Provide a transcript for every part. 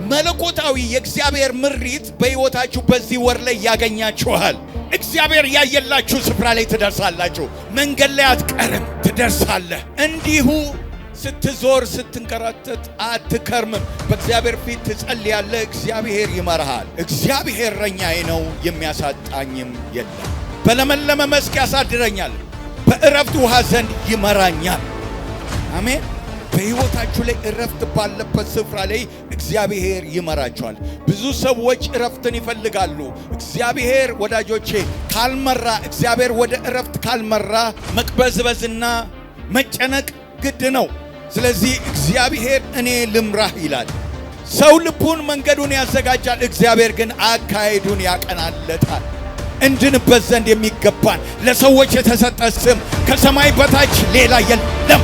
መለኮታዊ የእግዚአብሔር ምሪት በሕይወታችሁ በዚህ ወር ላይ ያገኛችኋል። እግዚአብሔር ያየላችሁ ስፍራ ላይ ትደርሳላችሁ። መንገድ ላይ አትቀርም፣ ትደርሳለህ። እንዲሁ ስትዞር ስትንከራተት አትከርምም። በእግዚአብሔር ፊት ትጸልያለህ፣ እግዚአብሔር ይመራሃል። እግዚአብሔር እረኛዬ ነው፣ የሚያሳጣኝም የለም። በለመለመ መስክ ያሳድረኛል፣ በእረፍት ውሃ ዘንድ ይመራኛል። አሜን። በሕይወታችሁ ላይ እረፍት ባለበት ስፍራ ላይ እግዚአብሔር ይመራቸዋል። ብዙ ሰዎች እረፍትን ይፈልጋሉ። እግዚአብሔር ወዳጆቼ ካልመራ፣ እግዚአብሔር ወደ እረፍት ካልመራ መቅበዝበዝና መጨነቅ ግድ ነው። ስለዚህ እግዚአብሔር እኔ ልምራህ ይላል። ሰው ልቡን መንገዱን ያዘጋጃል፣ እግዚአብሔር ግን አካሄዱን ያቀናለታል። እንድንበት ዘንድ የሚገባን ለሰዎች የተሰጠ ስም ከሰማይ በታች ሌላ የለም።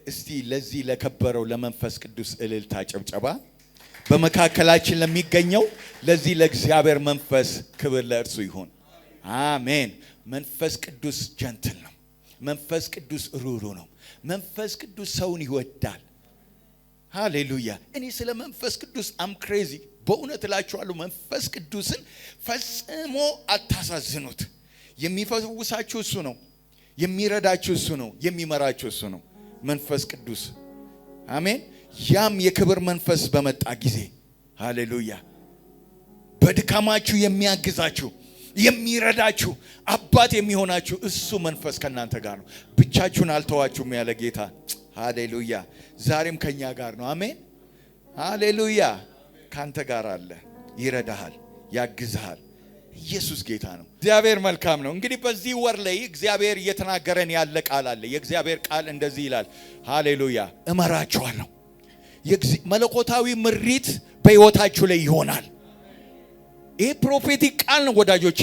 እስቲ ለዚህ ለከበረው ለመንፈስ ቅዱስ እልልታ ጭብጨባ። በመካከላችን ለሚገኘው ለዚህ ለእግዚአብሔር መንፈስ ክብር ለእርሱ ይሁን። አሜን። መንፈስ ቅዱስ ጀንትል ነው። መንፈስ ቅዱስ ሩሩ ነው። መንፈስ ቅዱስ ሰውን ይወዳል። ሃሌሉያ። እኔ ስለ መንፈስ ቅዱስ አም ክሬዚ። በእውነት እላችኋለሁ መንፈስ ቅዱስን ፈጽሞ አታሳዝኑት። የሚፈውሳችሁ እሱ ነው። የሚረዳችሁ እሱ ነው። የሚመራችሁ እሱ ነው። መንፈስ ቅዱስ አሜን። ያም የክብር መንፈስ በመጣ ጊዜ ሃሌሉያ በድካማችሁ የሚያግዛችሁ የሚረዳችሁ አባት የሚሆናችሁ እሱ መንፈስ ከናንተ ጋር ነው። ብቻችሁን አልተዋችሁም ያለ ጌታ ሃሌሉያ ዛሬም ከኛ ጋር ነው። አሜን ሃሌሉያ። ካንተ ጋር አለ፣ ይረዳሃል፣ ያግዝሃል። ኢየሱስ ጌታ ነው። እግዚአብሔር መልካም ነው። እንግዲህ በዚህ ወር ላይ እግዚአብሔር እየተናገረን ያለ ቃል አለ። የእግዚአብሔር ቃል እንደዚህ ይላል፣ ሃሌሉያ እመራችኋለሁ። መለኮታዊ ምሪት በሕይወታችሁ ላይ ይሆናል። ይሄ ፕሮፌቲክ ቃል ነው ወዳጆቼ።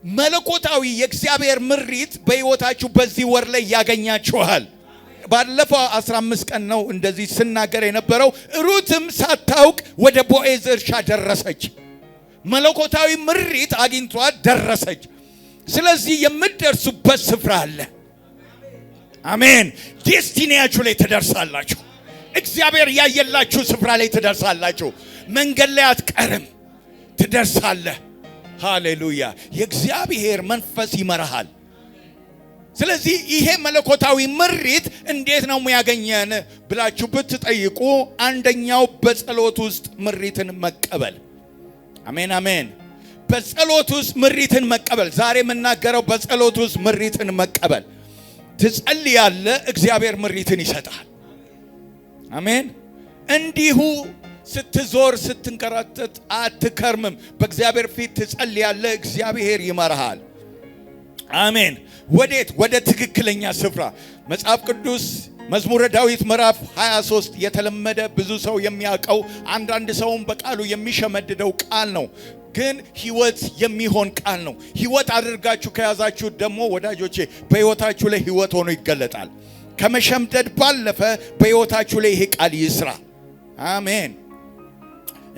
መለኮታዊ የእግዚአብሔር ምሪት በሕይወታችሁ በዚህ ወር ላይ ያገኛችኋል። ባለፈው 15 ቀን ነው እንደዚህ ስናገር የነበረው። ሩትም ሳታውቅ ወደ ቦዔዝ እርሻ ደረሰች። መለኮታዊ ምሪት አግኝቷት ደረሰች። ስለዚህ የምትደርሱበት ስፍራ አለ። አሜን። ዴስቲኒያችሁ ላይ ትደርሳላችሁ። እግዚአብሔር ያየላችሁ ስፍራ ላይ ትደርሳላችሁ። መንገድ ላይ አትቀርም፣ ትደርሳለህ። ሃሌሉያ። የእግዚአብሔር መንፈስ ይመራሃል። ስለዚህ ይሄ መለኮታዊ ምሪት እንዴት ነው ያገኘን ብላችሁ ብትጠይቁ አንደኛው በጸሎት ውስጥ ምሪትን መቀበል። አሜን አሜን። በጸሎት ውስጥ ምሪትን መቀበል። ዛሬ የምናገረው በጸሎት ውስጥ ምሪትን መቀበል። ትጸልያለህ፣ እግዚአብሔር ምሪትን ይሰጣል። አሜን። እንዲሁ ስትዞር ስትንከራተት አትከርምም። በእግዚአብሔር ፊት ትጸልያለህ፣ እግዚአብሔር ይመራሃል። አሜን። ወዴት? ወደ ትክክለኛ ስፍራ። መጽሐፍ ቅዱስ መዝሙረ ዳዊት ምዕራፍ 23 የተለመደ ብዙ ሰው የሚያውቀው አንዳንድ ሰውም በቃሉ የሚሸመድደው ቃል ነው፣ ግን ሕይወት የሚሆን ቃል ነው። ሕይወት አድርጋችሁ ከያዛችሁ ደግሞ ወዳጆቼ በሕይወታችሁ ላይ ሕይወት ሆኖ ይገለጣል። ከመሸምደድ ባለፈ በሕይወታችሁ ላይ ይሄ ቃል ይስራ። አሜን።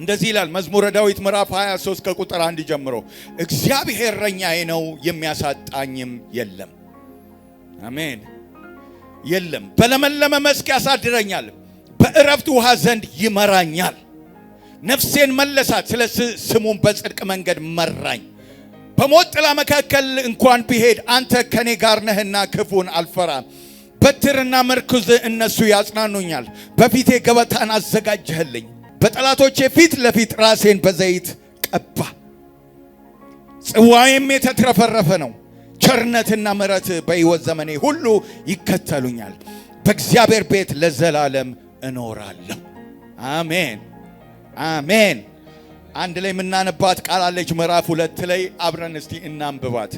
እንደዚህ ይላል መዝሙረ ዳዊት ምዕራፍ 23 ከቁጥር 1 ጀምሮ፣ እግዚአብሔር እረኛዬ ነው፣ የሚያሳጣኝም የለም። አሜን። የለም። በለመለመ መስክ ያሳድረኛል፣ በእረፍት ውሃ ዘንድ ይመራኛል። ነፍሴን መለሳት፣ ስለ ስሙም በጽድቅ መንገድ መራኝ። በሞት ጥላ መካከል እንኳን ብሄድ አንተ ከኔ ጋር ነህና ክፉን አልፈራም። በትርና መርኩዝ እነሱ ያጽናኑኛል። በፊቴ ገበታን አዘጋጀህልኝ፣ በጠላቶቼ ፊት ለፊት ራሴን በዘይት ቀባ። ጽዋዬም የተትረፈረፈ ነው። ቸርነትና ምሕረት በሕይወት ዘመኔ ሁሉ ይከተሉኛል። በእግዚአብሔር ቤት ለዘላለም እኖራለሁ። አሜን አሜን። አንድ ላይ የምናነባት ቃል አለች ምዕራፍ 2 ላይ አብረን እስቲ እናንብባት።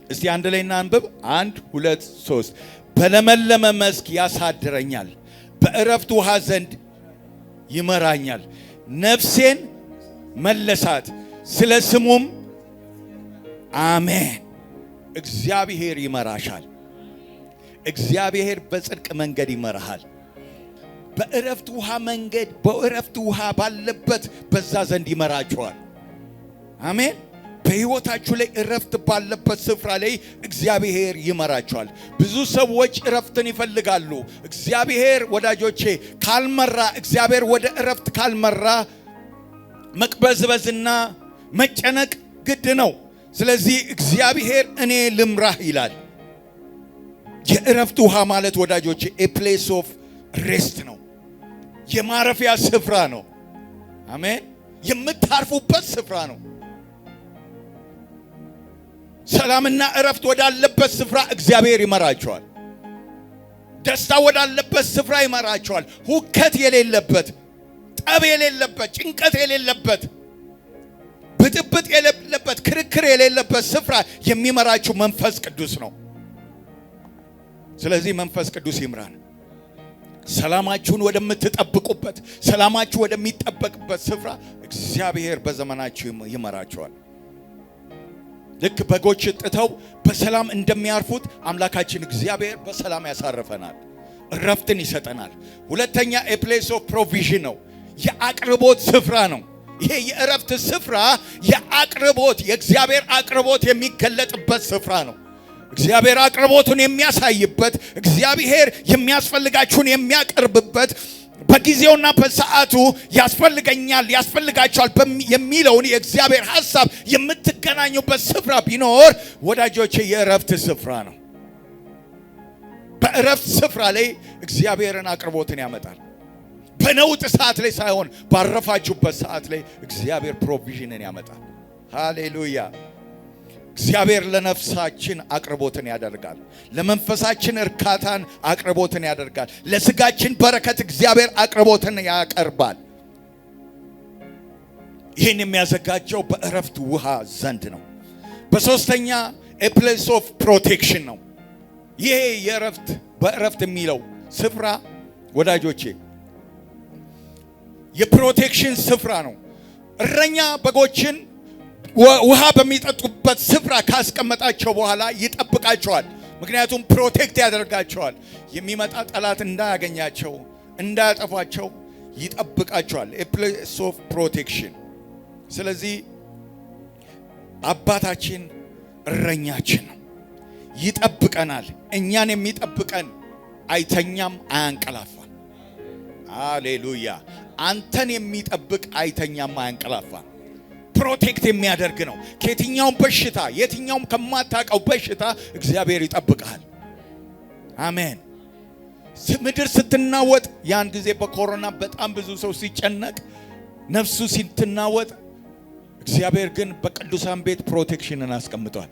እስቲ አንድ ላይ እናንብብ። 1 2 3 በለመለመ መስክ ያሳድረኛል፣ በእረፍት ውሃ ዘንድ ይመራኛል። ነፍሴን መለሳት፣ ስለ ስሙም አሜን። እግዚአብሔር ይመራሻል። እግዚአብሔር በጽድቅ መንገድ ይመራሃል። በእረፍት ውሃ መንገድ በእረፍት ውሃ ባለበት በዛ ዘንድ ይመራችኋል። አሜን። በሕይወታችሁ ላይ እረፍት ባለበት ስፍራ ላይ እግዚአብሔር ይመራችኋል። ብዙ ሰዎች እረፍትን ይፈልጋሉ። እግዚአብሔር ወዳጆቼ ካልመራ፣ እግዚአብሔር ወደ እረፍት ካልመራ መቅበዝበዝና መጨነቅ ግድ ነው። ስለዚህ እግዚአብሔር እኔ ልምራህ ይላል። የእረፍት ውሃ ማለት ወዳጆቼ a place of rest ነው። የማረፊያ ስፍራ ነው። አሜን። የምታርፉበት ስፍራ ነው። ሰላምና እረፍት ወዳለበት ስፍራ እግዚአብሔር ይመራቸዋል። ደስታ ወዳለበት ስፍራ ይመራቸዋል። ሁከት የሌለበት፣ ጠብ የሌለበት፣ ጭንቀት የሌለበት፣ ብጥብጥ የሌለበት፣ ክርክር የሌለበት ስፍራ የሚመራችሁ መንፈስ ቅዱስ ነው። ስለዚህ መንፈስ ቅዱስ ይምራን። ሰላማችሁን ወደምትጠብቁበት፣ ሰላማችሁ ወደሚጠበቅበት ስፍራ እግዚአብሔር በዘመናችሁ ይመራቸዋል። ልክ በጎች ጥተው በሰላም እንደሚያርፉት አምላካችን እግዚአብሔር በሰላም ያሳርፈናል፣ እረፍትን ይሰጠናል። ሁለተኛ a place of provision ነው። የአቅርቦት ስፍራ ነው። ይሄ የእረፍት ስፍራ የአቅርቦት የእግዚአብሔር አቅርቦት የሚገለጥበት ስፍራ ነው። እግዚአብሔር አቅርቦቱን የሚያሳይበት፣ እግዚአብሔር የሚያስፈልጋችሁን የሚያቀርብበት፣ በጊዜውና በሰዓቱ ያስፈልጋቸዋል የሚለውን የእግዚአብሔር ሐሳብ የምትገናኙበት ስፍራ ቢኖር ወዳጆቼ የእረፍት ስፍራ ነው። በእረፍት ስፍራ ላይ እግዚአብሔርን አቅርቦትን ያመጣል። በነውጥ ሰዓት ላይ ሳይሆን ባረፋችሁበት ሰዓት ላይ እግዚአብሔር ፕሮቪዥንን ያመጣል። ሃሌሉያ። እግዚአብሔር ለነፍሳችን አቅርቦትን ያደርጋል። ለመንፈሳችን እርካታን አቅርቦትን ያደርጋል። ለስጋችን በረከት እግዚአብሔር አቅርቦትን ያቀርባል። ይህን የሚያዘጋጀው በእረፍት ውሃ ዘንድ ነው። በሶስተኛ a place of protection ነው። ይሄ በእረፍት የሚለው ስፍራ ወዳጆቼ የፕሮቴክሽን ስፍራ ነው። እረኛ በጎችን ውሃ በሚጠጡበት ስፍራ ካስቀመጣቸው በኋላ ይጠብቃቸዋል። ምክንያቱም ፕሮቴክት ያደርጋቸዋል። የሚመጣ ጠላት እንዳያገኛቸው፣ እንዳያጠፋቸው ይጠብቃቸዋል። a place of protection። ስለዚህ አባታችን እረኛችን ነው፣ ይጠብቀናል። እኛን የሚጠብቀን አይተኛም፣ አያንቀላፋም። ሃሌሉያ። አንተን የሚጠብቅ አይተኛም፣ አያንቀላፋም። ፕሮቴክት የሚያደርግ ነው። ከየትኛውም በሽታ፣ የትኛውም ከማታውቀው በሽታ እግዚአብሔር ይጠብቃል። አሜን። ምድር ስትናወጥ፣ ያን ጊዜ በኮሮና በጣም ብዙ ሰው ሲጨነቅ፣ ነፍሱ ሲትናወጥ፣ እግዚአብሔር ግን በቅዱሳን ቤት ፕሮቴክሽንን አስቀምጧል።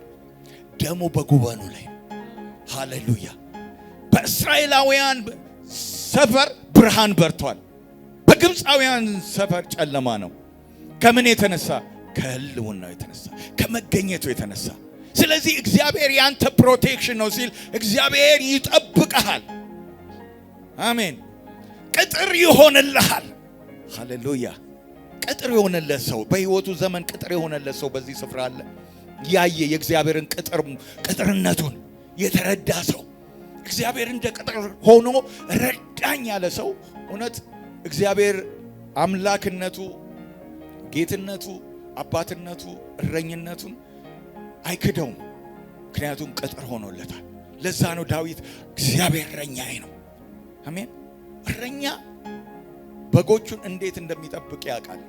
ደሙ በጉበኑ ላይ ሃሌሉያ። በእስራኤላውያን ሰፈር ብርሃን በርቷል። በግብፃውያን ሰፈር ጨለማ ነው። ከምን የተነሳ? ከህልውናው የተነሳ፣ ከመገኘቱ የተነሳ። ስለዚህ እግዚአብሔር ያንተ ፕሮቴክሽን ነው ሲል እግዚአብሔር ይጠብቀሃል። አሜን። ቅጥር ይሆንልሃል። ሃሌሉያ። ቅጥር የሆነለት ሰው በህይወቱ ዘመን ቅጥር የሆነለት ሰው በዚህ ስፍራ አለ። ያየ የእግዚአብሔርን ቅጥርነቱን የተረዳ ሰው፣ እግዚአብሔር እንደ ቅጥር ሆኖ ረዳኝ ያለ ሰው፣ እውነት እግዚአብሔር አምላክነቱ፣ ጌትነቱ፣ አባትነቱ፣ እረኝነቱን አይክደውም። ምክንያቱም ቅጥር ሆኖለታል። ለዛ ነው ዳዊት እግዚአብሔር እረኛዬ ነው። አሜን። እረኛ በጎቹን እንዴት እንደሚጠብቅ ያውቃል።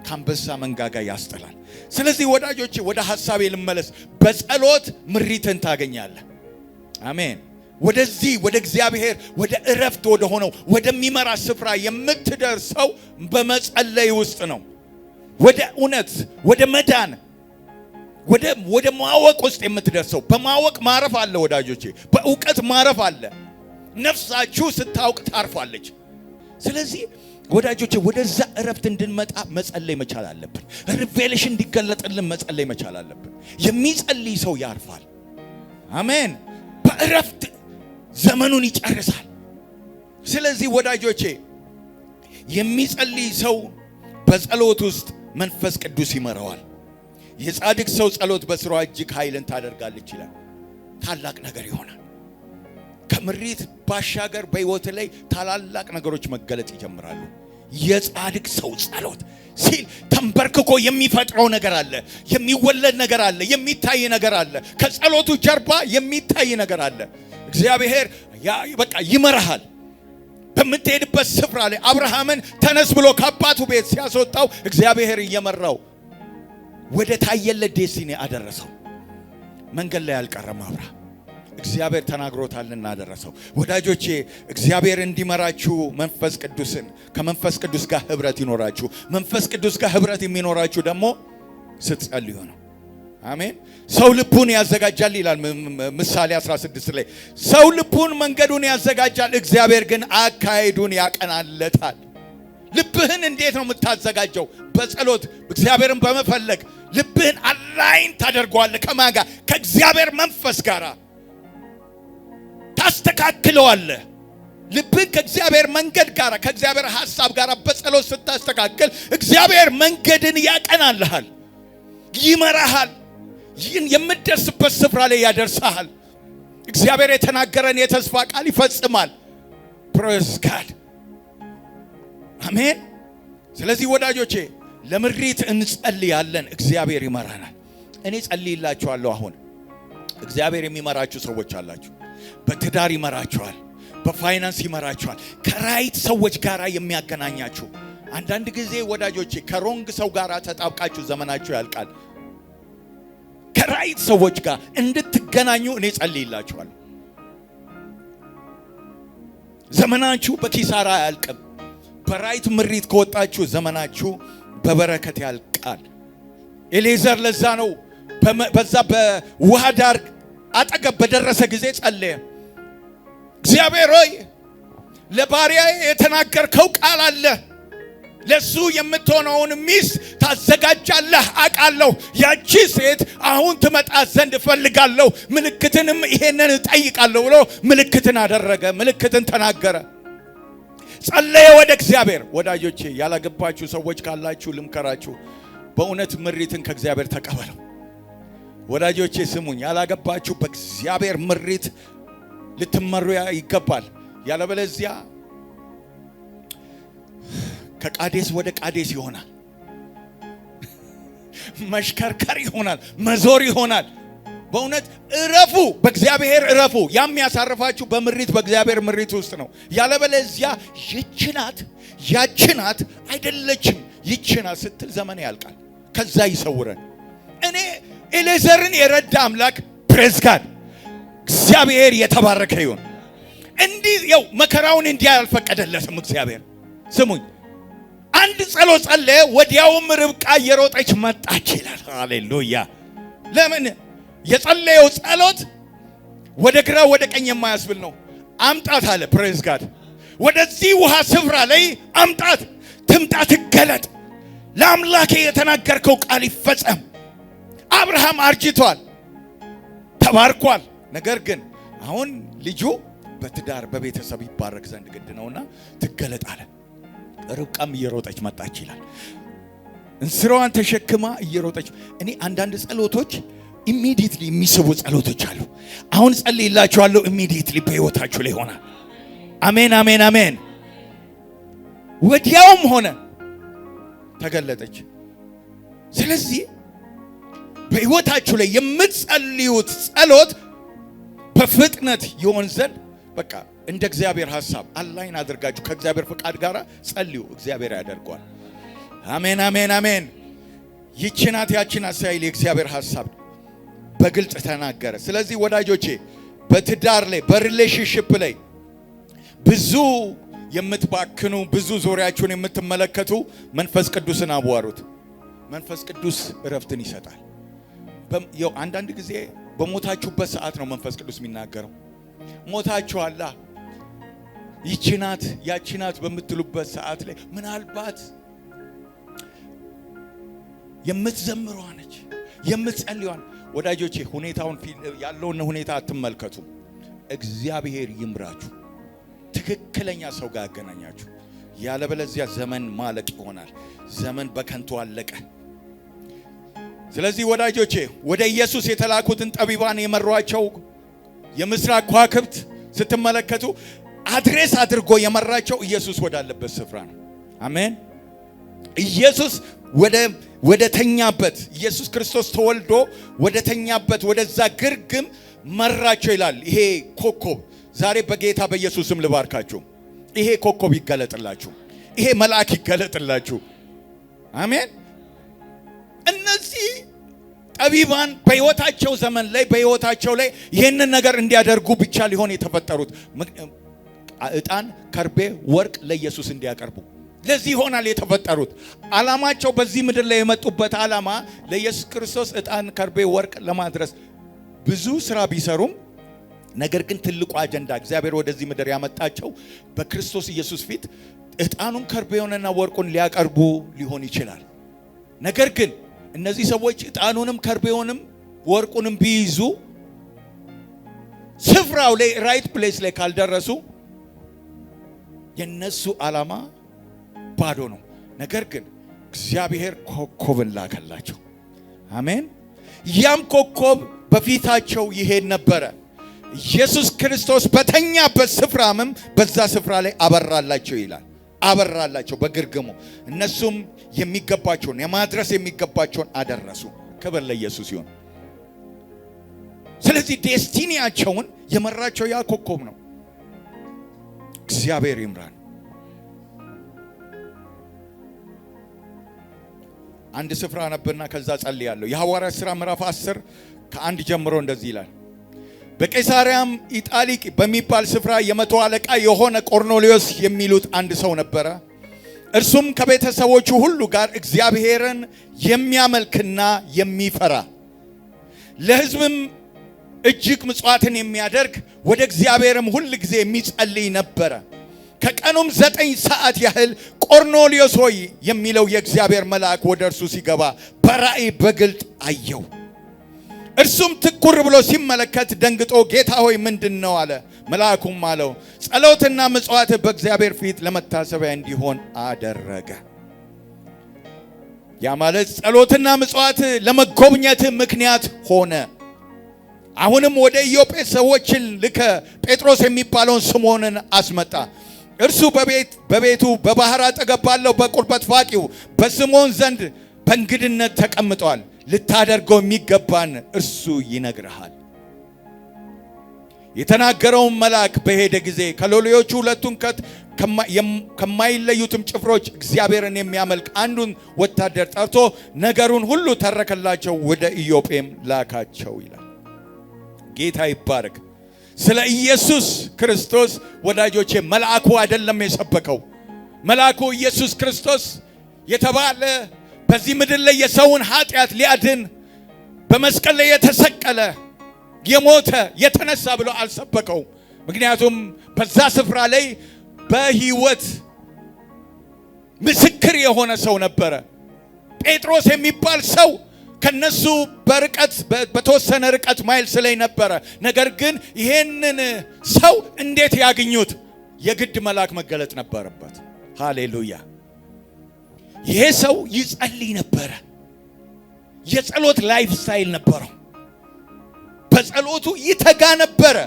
ከአንበሳ መንጋጋ ያስጥላል። ስለዚህ ወዳጆቼ ወደ ሐሳቤ ልመለስ። በጸሎት ምሪትን ታገኛለህ። አሜን። ወደዚህ ወደ እግዚአብሔር ወደ እረፍት ወደ ሆነው ወደሚመራ ስፍራ የምትደርሰው በመጸለይ ውስጥ ነው። ወደ እውነት፣ ወደ መዳን፣ ወደ ማወቅ ውስጥ የምትደርሰው። በማወቅ ማረፍ አለ ወዳጆቼ፣ በእውቀት ማረፍ አለ። ነፍሳችሁ ስታውቅ ታርፋለች። ስለዚህ ወዳጆቼ ወደዛ እረፍት እንድንመጣ መጸለይ መቻል አለብን። ሪቬሌሽን እንዲገለጥልን መጸለይ መቻል አለብን። የሚጸልይ ሰው ያርፋል። አሜን። በእረፍት ዘመኑን ይጨርሳል። ስለዚህ ወዳጆቼ የሚጸልይ ሰው በጸሎት ውስጥ መንፈስ ቅዱስ ይመራዋል። የጻድቅ ሰው ጸሎት በስሯ እጅግ ኃይልን ታደርጋለች ይላል። ታላቅ ነገር ይሆናል። ከምሪት ባሻገር በህይወት ላይ ታላላቅ ነገሮች መገለጥ ይጀምራሉ። የጻድቅ ሰው ጸሎት ሲል ተንበርክኮ የሚፈጥረው ነገር አለ፣ የሚወለድ ነገር አለ፣ የሚታይ ነገር አለ። ከጸሎቱ ጀርባ የሚታይ ነገር አለ። እግዚአብሔር በቃ ይመራሃል በምትሄድበት ስፍራ ላይ። አብርሃምን ተነስ ብሎ ከአባቱ ቤት ሲያስወጣው እግዚአብሔር እየመራው ወደ ታየለት ዴስቲኒ አደረሰው። መንገድ ላይ አልቀረም አብርሃም፣ እግዚአብሔር ተናግሮታልና አደረሰው። ወዳጆቼ እግዚአብሔር እንዲመራችሁ መንፈስ ቅዱስን ከመንፈስ ቅዱስ ጋር ህብረት ይኖራችሁ። መንፈስ ቅዱስ ጋር ህብረት የሚኖራችሁ ደግሞ ስትጸልዩ ነው። አሜን። ሰው ልቡን ያዘጋጃል ይላል ምሳሌ 16 ላይ። ሰው ልቡን መንገዱን ያዘጋጃል፣ እግዚአብሔር ግን አካሄዱን ያቀናለታል። ልብህን እንዴት ነው የምታዘጋጀው? በጸሎት እግዚአብሔርን በመፈለግ ልብህን አላይን ታደርገዋለህ። ከማን ጋር? ከእግዚአብሔር መንፈስ ጋር ታስተካክለዋለህ። ልብህን ከእግዚአብሔር መንገድ ጋር ከእግዚአብሔር ሐሳብ ጋር በጸሎት ስታስተካክል እግዚአብሔር መንገድን ያቀናልሃል፣ ይመራሃል፣ የምትደርስበት ስፍራ ላይ ያደርሳል። እግዚአብሔር የተናገረን የተስፋ ቃል ይፈጽማል። ፕሬዝ ጋድ አሜን። ስለዚህ ወዳጆቼ ለምሪት እንጸልያለን፣ እግዚአብሔር ይመራናል። እኔ ጸልይላችኋለሁ። አሁን እግዚአብሔር የሚመራችሁ ሰዎች አላችሁ። በትዳር ይመራችኋል፣ በፋይናንስ ይመራችኋል፣ ከራይት ሰዎች ጋር የሚያገናኛችሁ። አንዳንድ ጊዜ ወዳጆቼ ከሮንግ ሰው ጋር ተጣብቃችሁ ዘመናችሁ ያልቃል። ከራይት ሰዎች ጋር እንድትገናኙ እኔ ጸልይላችኋለሁ። ዘመናችሁ በኪሳራ አያልቅም። በራይት ምሪት ከወጣችሁ ዘመናችሁ በበረከት ያልቃል። ኤሌዘር ለዛ ነው በዛ በውሃ ዳር አጠገብ በደረሰ ጊዜ ጸለየ። እግዚአብሔር ሆይ ለባሪያዬ የተናገርከው ቃል አለ፣ ለሱ የምትሆነውን ሚስት ታዘጋጃለህ አውቃለሁ። ያቺ ሴት አሁን ትመጣ ዘንድ እፈልጋለሁ፣ ምልክትንም ይሄንን እጠይቃለሁ ብሎ ምልክትን አደረገ፣ ምልክትን ተናገረ፣ ጸለየ ወደ እግዚአብሔር። ወዳጆቼ ያላገባችሁ ሰዎች ካላችሁ ልምከራችሁ፣ በእውነት ምሪትን ከእግዚአብሔር ተቀበሉ። ወዳጆቼ ስሙኝ፣ ያላገባችሁ በእግዚአብሔር ምሪት ልትመሩ ይገባል። ያለበለዚያ ከቃዴስ ወደ ቃዴስ ይሆናል፣ መሽከርከር ይሆናል፣ መዞር ይሆናል። በእውነት እረፉ፣ በእግዚአብሔር እረፉ። ያም ያሳርፋችሁ በምሪት በእግዚአብሔር ምሪት ውስጥ ነው። ያለበለዚያ ይችናት ያችናት አይደለችም ይችናት ስትል ዘመን ያልቃል። ከዛ ይሰውረን። እኔ ኤሌዘርን የረዳ አምላክ ፕሬዝ ጋድ እግዚአብሔር የተባረከ ይሁን። እንዲህ ያው መከራውን እንዲህ ያልፈቀደለትም እግዚአብሔር። ስሙኝ፣ አንድ ጸሎት ጸለየ፣ ወዲያውም ርብቃ እየሮጠች መጣች ይላል። ሃሌሉያ! ለምን? የጸለየው ጸሎት ወደ ግራ ወደ ቀኝ የማያስብል ነው። አምጣት አለ ፕሬዝ ጋድ። ወደዚህ ውሃ ስፍራ ላይ አምጣት፣ ትምጣ፣ ትገለጥ፣ ለአምላኬ የተናገርከው ቃል ይፈጸም። አብርሃም አርጅቷል፣ ተባርኳል። ነገር ግን አሁን ልጁ በትዳር በቤተሰብ ይባረክ ዘንድ ግድ ነውና ትገለጥ አለ። ርብቃም እየሮጠች መጣች ይላል። እንስራዋን ተሸክማ እየሮጠች። እኔ አንዳንድ ጸሎቶች ኢሚዲየትሊ የሚስቡ ጸሎቶች አሉ። አሁን ጸልይላችኋለሁ፣ ኢሚዲየትሊ በሕይወታችሁ ላይ ይሆናል። አሜን፣ አሜን፣ አሜን። ወዲያውም ሆነ፣ ተገለጠች። ስለዚህ በሕይወታችሁ ላይ የምትጸልዩት ጸሎት በፍጥነት ይሆን ዘንድ በቃ እንደ እግዚአብሔር ሐሳብ አላይን አድርጋችሁ ከእግዚአብሔር ፍቃድ ጋር ጸልዩ፣ እግዚአብሔር ያደርገዋል። አሜን፣ አሜን፣ አሜን። ይችናት ያችናት ሳይል የእግዚአብሔር ሐሳብ በግልጽ ተናገረ። ስለዚህ ወዳጆቼ በትዳር ላይ በሪሌሽንሺፕ ላይ ብዙ የምትባክኑ ብዙ ዙሪያችሁን የምትመለከቱ መንፈስ ቅዱስን አዋሩት። መንፈስ ቅዱስ እረፍትን ይሰጣል። አንዳንድ ጊዜ በሞታችሁበት ሰዓት ነው መንፈስ ቅዱስ የሚናገረው። ሞታችኋላ ይችናት ያችናት በምትሉበት ሰዓት ላይ ምናልባት የምትዘምሯ ነች የምትጸልዩዋን። ወዳጆቼ ሁኔታውን ያለውን ሁኔታ አትመልከቱ። እግዚአብሔር ይምራችሁ፣ ትክክለኛ ሰው ጋር ያገናኛችሁ። ያለበለዚያ ዘመን ማለቅ ይሆናል። ዘመን በከንቱ አለቀ። ስለዚህ ወዳጆቼ ወደ ኢየሱስ የተላኩትን ጠቢባን የመሯቸው የምስራቅ ከዋክብት ስትመለከቱ አድሬስ አድርጎ የመራቸው ኢየሱስ ወዳለበት ስፍራ ነው። አሜን። ኢየሱስ ወደ ተኛበት ኢየሱስ ክርስቶስ ተወልዶ ወደ ተኛበት ወደዛ ግርግም መራቸው ይላል። ይሄ ኮከብ ዛሬ በጌታ በኢየሱስም ልባርካችሁ። ይሄ ኮከብ ይገለጥላችሁ። ይሄ መልአክ ይገለጥላችሁ። አሜን። እነዚህ ጠቢባን በሕይወታቸው ዘመን ላይ በሕይወታቸው ላይ ይህንን ነገር እንዲያደርጉ ብቻ ሊሆን የተፈጠሩት ዕጣን፣ ከርቤ፣ ወርቅ ለኢየሱስ እንዲያቀርቡ ለዚህ ይሆናል የተፈጠሩት። ዓላማቸው በዚህ ምድር ላይ የመጡበት ዓላማ ለኢየሱስ ክርስቶስ ዕጣን፣ ከርቤ፣ ወርቅ ለማድረስ ብዙ ስራ ቢሰሩም ነገር ግን ትልቁ አጀንዳ እግዚአብሔር ወደዚህ ምድር ያመጣቸው በክርስቶስ ኢየሱስ ፊት ዕጣኑን፣ ከርቤውንና ወርቁን ሊያቀርቡ ሊሆን ይችላል። ነገር ግን እነዚህ ሰዎች ዕጣኑንም ከርቤውንም ወርቁንም ቢይዙ ስፍራው ላይ ራይት ፕሌስ ላይ ካልደረሱ የነሱ ዓላማ ባዶ ነው። ነገር ግን እግዚአብሔር ኮከብን ላከላቸው። አሜን። ያም ኮከብ በፊታቸው ይሄድ ነበረ። ኢየሱስ ክርስቶስ በተኛበት ስፍራም በዛ ስፍራ ላይ አበራላቸው ይላል። አበራላቸው በግርግሙ። እነሱም የሚገባቸውን የማድረስ የሚገባቸውን አደረሱ። ክብር ለኢየሱስ ይሁን። ስለዚህ ዴስቲኒያቸውን የመራቸው ያ ኮከብ ነው። እግዚአብሔር ይምራን። አንድ ስፍራ ነበርና ከዛ ጸልያለሁ። የሐዋርያት ሥራ ምዕራፍ 10 ከ1 ጀምሮ እንደዚህ ይላል። በቄሳርያም ኢጣሊቅ በሚባል ስፍራ የመቶ አለቃ የሆነ ቆርኔሌዎስ የሚሉት አንድ ሰው ነበረ። እርሱም ከቤተሰቦቹ ሁሉ ጋር እግዚአብሔርን የሚያመልክና የሚፈራ ለሕዝብም እጅግ ምጽዋትን የሚያደርግ ወደ እግዚአብሔርም ሁሉ ጊዜ የሚጸልይ ነበረ። ከቀኑም 9 ሰዓት ያህል ቆርኔሌዎስ ሆይ የሚለው የእግዚአብሔር መልአክ ወደ እርሱ ሲገባ በራእይ በግልጥ አየው። እርሱም ትኩር ብሎ ሲመለከት ደንግጦ ጌታ ሆይ ምንድነው አለ። መልአኩም አለው ጸሎትና ምጽዋት በእግዚአብሔር ፊት ለመታሰቢያ እንዲሆን አደረገ። ያ ማለት ጸሎትና ምጽዋት ለመጎብኘት ምክንያት ሆነ። አሁንም ወደ ኢዮጴ ሰዎችን ልከ ጴጥሮስ የሚባለውን ስምዖንን አስመጣ። እርሱ በቤቱ በባህር አጠገብ ባለው በቁርበት ፋቂው በስምዖን ዘንድ በእንግድነት ተቀምጧል። ልታደርገው የሚገባን እርሱ ይነግርሃል። የተናገረውን መልአክ በሄደ ጊዜ ከሎሌዎቹ ሁለቱን ከማይለዩትም ጭፍሮች እግዚአብሔርን የሚያመልክ አንዱን ወታደር ጠርቶ ነገሩን ሁሉ ተረከላቸው። ወደ ኢዮጴም ላካቸው ይላል። ጌታ ይባረክ። ስለ ኢየሱስ ክርስቶስ ወዳጆቼ መልአኩ አይደለም የሰበከው። መልአኩ ኢየሱስ ክርስቶስ የተባለ በዚህ ምድር ላይ የሰውን ኃጢአት ሊያድን በመስቀል ላይ የተሰቀለ የሞተ የተነሳ ብሎ አልሰበከው። ምክንያቱም በዛ ስፍራ ላይ በሕይወት ምስክር የሆነ ሰው ነበረ። ጴጥሮስ የሚባል ሰው ከነሱ በርቀት በተወሰነ ርቀት ማይልስ ላይ ነበረ። ነገር ግን ይሄንን ሰው እንዴት ያገኙት? የግድ መልአክ መገለጥ ነበረበት። ሃሌሉያ። ይሄ ሰው ይጸልይ ነበረ። የጸሎት ላይፍ ስታይል ነበረው። በጸሎቱ ይተጋ ነበረ።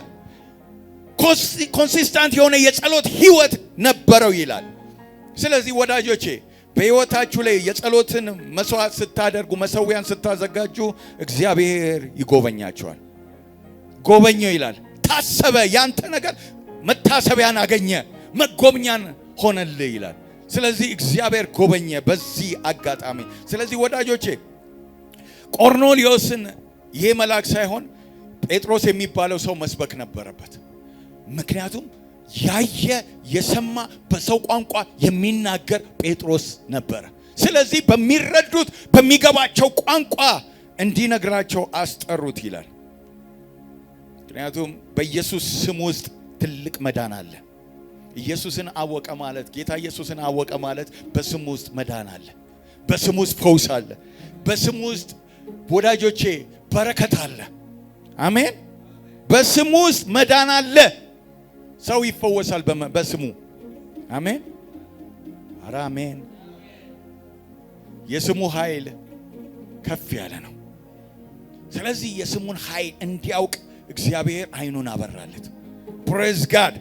ኮንሲስታንት የሆነ የጸሎት ህይወት ነበረው ይላል። ስለዚህ ወዳጆቼ በሕይወታችሁ ላይ የጸሎትን መስዋዕት ስታደርጉ መሰዊያን ስታዘጋጁ እግዚአብሔር ይጎበኛቸዋል። ጎበኘው ይላል። ታሰበ። ያንተ ነገር መታሰቢያን አገኘ፣ መጎብኛን ሆነልህ ይላል። ስለዚህ እግዚአብሔር ጎበኘ በዚህ አጋጣሚ። ስለዚህ ወዳጆቼ ቆርኔሌዎስን ይሄ መልአክ ሳይሆን ጴጥሮስ የሚባለው ሰው መስበክ ነበረበት። ምክንያቱም ያየ የሰማ በሰው ቋንቋ የሚናገር ጴጥሮስ ነበረ። ስለዚህ በሚረዱት በሚገባቸው ቋንቋ እንዲነግራቸው አስጠሩት ይላል። ምክንያቱም በኢየሱስ ስም ውስጥ ትልቅ መዳን አለ። ኢየሱስን አወቀ ማለት ጌታ ኢየሱስን አወቀ ማለት በስሙ ውስጥ መዳን አለ። በስሙ ውስጥ ፈውስ አለ። በስሙ ውስጥ ወዳጆቼ በረከት አለ። አሜን። በስሙ ውስጥ መዳን አለ። ሰው ይፈወሳል በስሙ። አሜን። ኧረ አሜን። የስሙ ኃይል ከፍ ያለ ነው። ስለዚህ የስሙን ኃይል እንዲያውቅ እግዚአብሔር አይኑን አበራለት። ፕሬዝ ጋድ።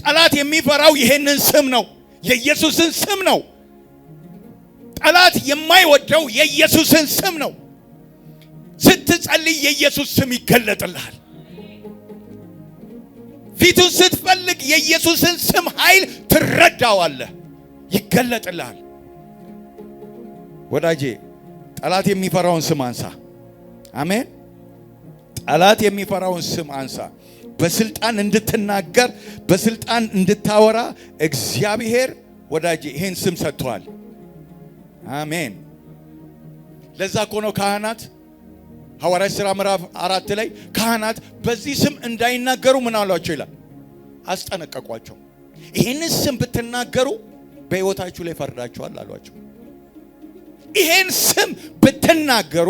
ጠላት የሚፈራው ይሄንን ስም ነው፣ የኢየሱስን ስም ነው። ጠላት የማይወደው የኢየሱስን ስም ነው። ስትጸልይ የኢየሱስ ስም ይገለጥልሃል። ፊቱን ስትፈልግ የኢየሱስን ስም ኃይል ትረዳዋለህ፣ ይገለጥልሃል። ወዳጄ ጠላት የሚፈራውን ስም አንሳ። አሜን። ጠላት የሚፈራውን ስም አንሳ። በስልጣን እንድትናገር በስልጣን እንድታወራ እግዚአብሔር ወዳጄ ይሄን ስም ሰጥቷል። አሜን። ለዛ እኮ ነው ካህናት ሐዋርያት ሥራ ምዕራፍ 4 ላይ ካህናት በዚህ ስም እንዳይናገሩ ምን አሏቸው ይላል? አስጠነቀቋቸው። ይሄን ስም ብትናገሩ በሕይወታችሁ ላይ ፈርዳችኋል አሏቸው። ይሄን ስም ብትናገሩ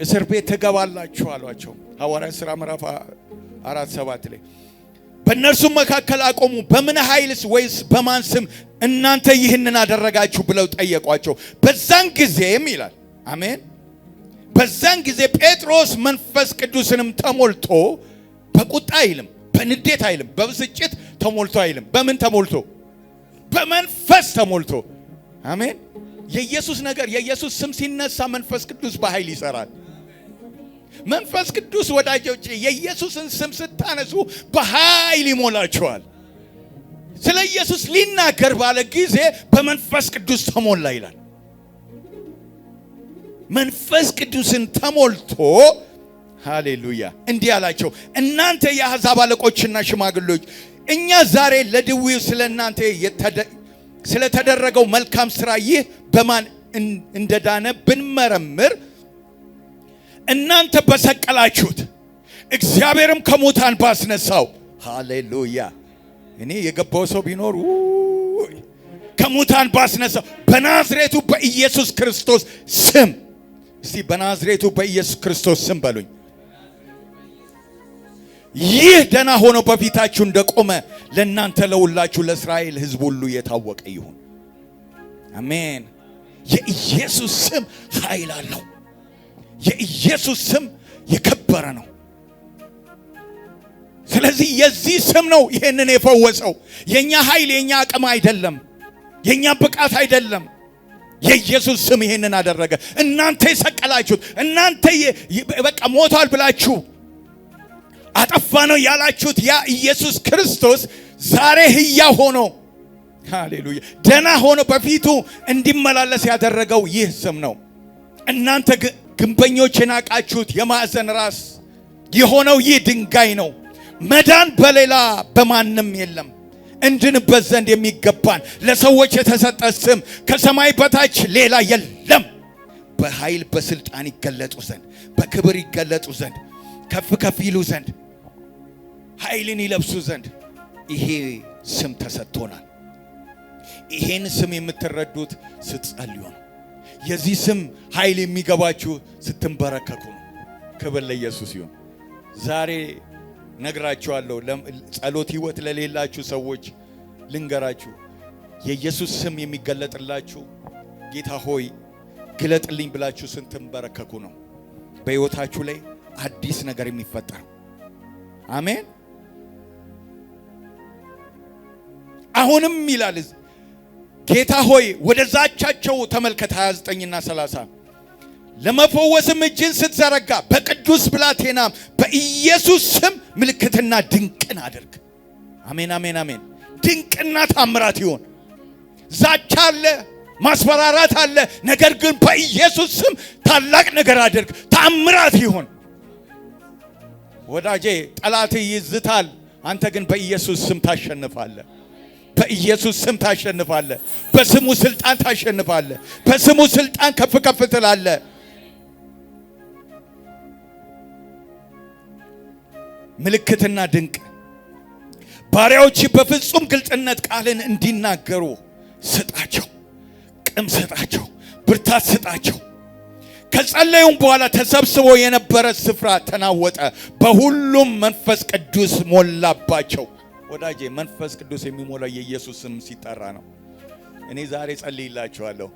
እስር ቤት ትገባላችሁ አሏቸው። ሐዋርያት ሥራ ምዕራፍ 4:7 ላይ በእነርሱም መካከል አቆሙ። በምን ኃይልስ ወይስ በማን ስም እናንተ ይህንን አደረጋችሁ ብለው ጠየቋቸው። በዛን ጊዜም ይላል አሜን። በዛን ጊዜ ጴጥሮስ መንፈስ ቅዱስንም ተሞልቶ በቁጣ አይልም፣ በንዴት አይልም፣ በብስጭት ተሞልቶ አይልም። በምን ተሞልቶ? በመንፈስ ተሞልቶ። አሜን። የኢየሱስ ነገር የኢየሱስ ስም ሲነሳ መንፈስ ቅዱስ በኃይል ይሰራል። መንፈስ ቅዱስ ወዳጆቼ የኢየሱስን ስም ስታነሱ በኃይል ይሞላቸዋል። ስለ ኢየሱስ ሊናገር ባለ ጊዜ በመንፈስ ቅዱስ ተሞላ ይላል። መንፈስ ቅዱስን ተሞልቶ ሃሌሉያ እንዲህ አላቸው፣ እናንተ የአሕዛብ አለቆችና ሽማግሌዎች እኛ ዛሬ ለድዊው ስለናንተ ስለተደረገው መልካም ሥራ ይህ በማን እንደዳነ ብንመረምር እናንተ በሰቀላችሁት እግዚአብሔርም ከሙታን ባስነሳው ሃሌሉያ። እኔ የገባው ሰው ቢኖር ከሙታን ባስነሳው በናዝሬቱ በኢየሱስ ክርስቶስ ስም። እስቲ በናዝሬቱ በኢየሱስ ክርስቶስ ስም በሉኝ። ይህ ደና ሆኖ በፊታችሁ እንደቆመ ለእናንተ ለሁላችሁ ለእስራኤል ሕዝብ ሁሉ የታወቀ ይሁን። አሜን። የኢየሱስ ስም ኃይል አለው። የኢየሱስ ስም የከበረ ነው። ስለዚህ የዚህ ስም ነው ይሄንን የፈወሰው። የኛ ኃይል የኛ አቅም አይደለም፣ የኛ ብቃት አይደለም። የኢየሱስ ስም ይሄንን አደረገ። እናንተ የሰቀላችሁት እናንተ በቃ ሞቷል ብላችሁ አጠፋ ነው ያላችሁት ያ ኢየሱስ ክርስቶስ ዛሬ ሕያው ሆኖ ሃሌሉያ ደና ሆኖ በፊቱ እንዲመላለስ ያደረገው ይህ ስም ነው። እናንተ ግንበኞች የናቃችሁት የማዕዘን ራስ የሆነው ይህ ድንጋይ ነው። መዳን በሌላ በማንም የለም፣ እንድንበት ዘንድ የሚገባን ለሰዎች የተሰጠ ስም ከሰማይ በታች ሌላ የለም። በኃይል በስልጣን ይገለጡ ዘንድ፣ በክብር ይገለጡ ዘንድ፣ ከፍ ከፍ ይሉ ዘንድ፣ ኃይልን ይለብሱ ዘንድ ይሄ ስም ተሰጥቶናል። ይሄን ስም የምትረዱት ስትጸልዩ ነው። የዚህ ስም ኃይል የሚገባችሁ ስትንበረከኩ ነው። ክብር ለኢየሱስ ይሁን። ዛሬ ነግራችኋለሁ። ጸሎት ህይወት ለሌላችሁ ሰዎች ልንገራችሁ፣ የኢየሱስ ስም የሚገለጥላችሁ ጌታ ሆይ ግለጥልኝ ብላችሁ ስትንበረከኩ ነው በህይወታችሁ ላይ አዲስ ነገር የሚፈጠረው። አሜን። አሁንም ይላል ጌታ ሆይ ወደ ዛቻቸው ተመልከት 29ና 30 ለመፈወስም እጅን ስትዘረጋ በቅዱስ ብላቴና በኢየሱስ ስም ምልክትና ድንቅን አድርግ። አሜን አሜን አሜን። ድንቅና ታምራት ይሁን። ዛቻ አለ፣ ማስፈራራት አለ፣ ነገር ግን በኢየሱስ ስም ታላቅ ነገር አድርግ፣ ታምራት ይሁን። ወዳጄ ጠላት ይዝታል፣ አንተ ግን በኢየሱስ ስም ታሸንፋለህ። በኢየሱስ ስም ታሸንፋለህ። በስሙ ስልጣን ታሸንፋለህ። በስሙ ስልጣን ከፍ ከፍ ትላለህ። ምልክትና ድንቅ ባሪያዎች በፍጹም ግልጽነት ቃልን እንዲናገሩ ስጣቸው፣ ቅም ስጣቸው፣ ብርታት ስጣቸው። ከጸለዩም በኋላ ተሰብስቦ የነበረ ስፍራ ተናወጠ፣ በሁሉም መንፈስ ቅዱስ ሞላባቸው። ወዳጄ መንፈስ ቅዱስ የሚሞላው የኢየሱስ ስም ሲጠራ ነው። እኔ ዛሬ ጸልይላችኋለሁ፣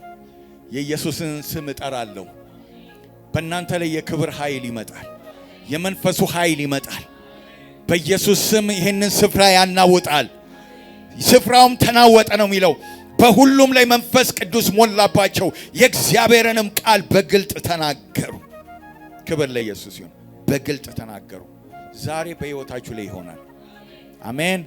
የኢየሱስን ስም እጠራለሁ። በእናንተ ላይ የክብር ኃይል ይመጣል፣ የመንፈሱ ኃይል ይመጣል። በኢየሱስ ስም ይህንን ስፍራ ያናውጣል። ስፍራውም ተናወጠ ነው የሚለው። በሁሉም ላይ መንፈስ ቅዱስ ሞላባቸው፣ የእግዚአብሔርንም ቃል በግልጥ ተናገሩ። ክብር ለኢየሱስ ይሁን። በግልጥ ተናገሩ። ዛሬ በሕይወታችሁ ላይ ይሆናል። አሜን።